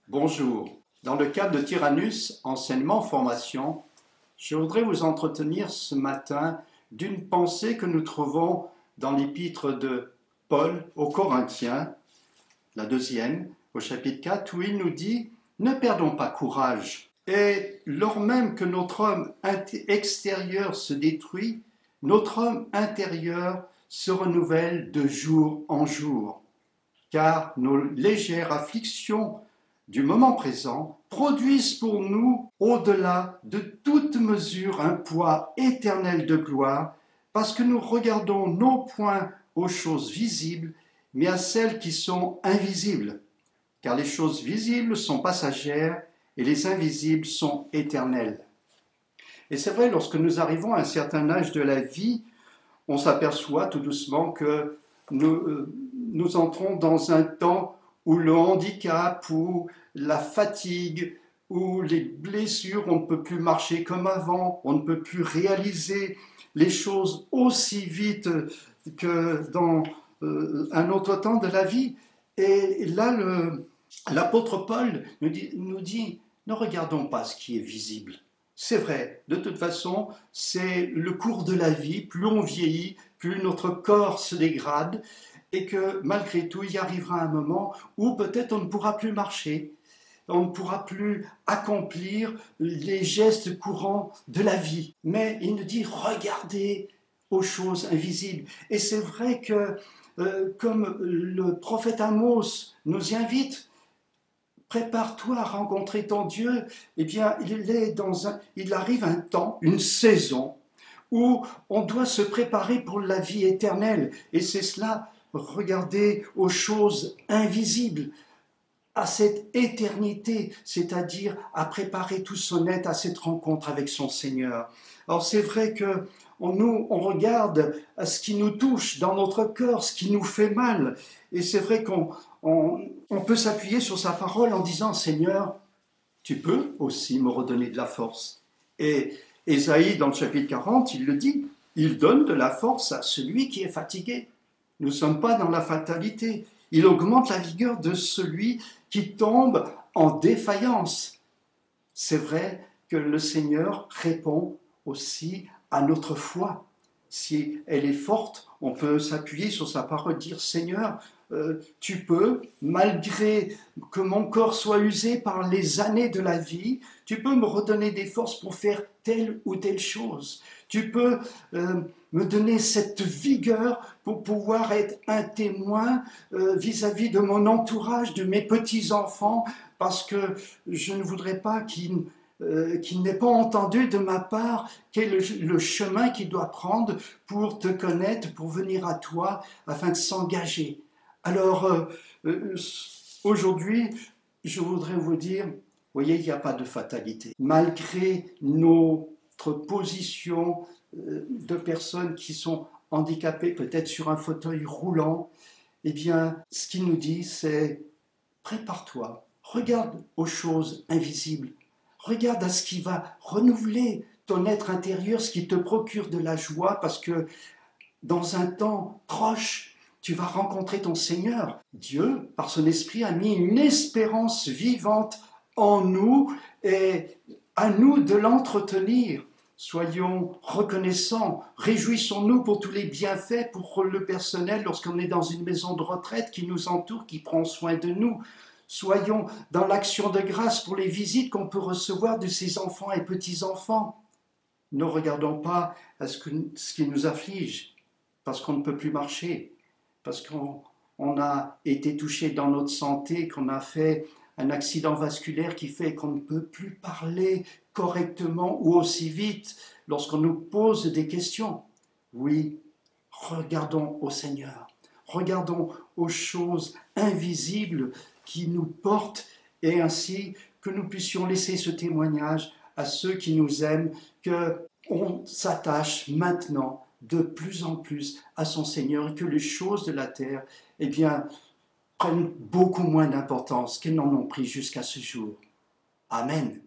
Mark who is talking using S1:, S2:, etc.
S1: Bonjour. Dans le cadre de Tyrannus, enseignement formation, je voudrais vous entretenir ce matin d'une pensée que nous trouvons dans l'épître de Paul aux Corinthiens, la deuxième, au chapitre 4, où il nous dit « Ne perdons pas courage ». Et lors même que notre homme extérieur se détruit, notre homme intérieur se renouvelle de jour en jour, car nos légères afflictions du moment présent produisent pour nous, au-delà de toute mesure, un poids éternel de gloire, parce que nous regardons non point aux choses visibles, mais à celles qui sont invisibles. Car les choses visibles sont passagères et les invisibles sont éternelles. Et c'est vrai, lorsque nous arrivons à un certain âge de la vie, on s'aperçoit tout doucement que nous entrons dans un temps où le handicap, où la fatigue, où les blessures, on ne peut plus marcher comme avant, on ne peut plus réaliser les choses aussi vite que dans un autre temps de la vie. Et là, l'apôtre Paul nous dit, ne regardons pas ce qui est visible. C'est vrai, de toute façon, c'est le cours de la vie, plus on vieillit, plus notre corps se dégrade, et que malgré tout, il y arrivera un moment où peut-être on ne pourra plus marcher, on ne pourra plus accomplir les gestes courants de la vie. Mais il nous dit, regardez aux choses invisibles. Et c'est vrai que, comme le prophète Amos nous y invite, prépare-toi à rencontrer ton Dieu, eh bien, il arrive un temps, une saison, où on doit se préparer pour la vie éternelle. Et c'est cela, regarder aux choses invisibles, à cette éternité, c'est-à-dire à préparer tout son être à cette rencontre avec son Seigneur. Alors c'est vrai que on regarde à ce qui nous touche dans notre cœur, ce qui nous fait mal, et c'est vrai qu'on peut s'appuyer sur sa parole en disant « Seigneur, tu peux aussi me redonner de la force ». Et Ésaïe, dans le chapitre 40, il le dit, il donne de la force à celui qui est fatigué. Nous ne sommes pas dans la fatalité. Il augmente la vigueur de celui qui tombe en défaillance. C'est vrai que le Seigneur répond aussi à notre foi. Si elle est forte, on peut s'appuyer sur sa parole, dire « Seigneur, tu peux, malgré que mon corps soit usé par les années de la vie, tu peux me redonner des forces pour faire telle ou telle chose. Tu peux me donner cette vigueur pour pouvoir être un témoin vis-à-vis de mon entourage, de mes petits-enfants, parce que je ne voudrais pas qu'ils n'aient pas entendu de ma part quel est le chemin qu'il doit prendre pour te connaître, pour venir à toi, afin de s'engager. » Alors, aujourd'hui, je voudrais vous dire, voyez, il n'y a pas de fatalité. Malgré notre position de personnes qui sont handicapées, peut-être sur un fauteuil roulant, eh bien, ce qu'il nous dit, c'est prépare-toi, regarde aux choses invisibles, regarde à ce qui va renouveler ton être intérieur, ce qui te procure de la joie, parce que dans un temps proche, tu vas rencontrer ton Seigneur. Dieu, par son esprit, a mis une espérance vivante en nous et à nous de l'entretenir. Soyons reconnaissants, réjouissons-nous pour tous les bienfaits, pour le personnel lorsqu'on est dans une maison de retraite qui nous entoure, qui prend soin de nous. Soyons dans l'action de grâce pour les visites qu'on peut recevoir de ses enfants et petits-enfants. Ne regardons pas à ce qui nous afflige, parce qu'on ne peut plus marcher, parce qu'on a été touché dans notre santé, qu'on a fait un accident vasculaire qui fait qu'on ne peut plus parler correctement ou aussi vite lorsqu'on nous pose des questions. Oui, regardons au Seigneur, regardons aux choses invisibles qui nous portent et ainsi que nous puissions laisser ce témoignage à ceux qui nous aiment, qu'on s'attache maintenant de plus en plus à son Seigneur et que les choses de la terre, eh bien, prennent beaucoup moins d'importance qu'elles n'en ont pris jusqu'à ce jour. Amen.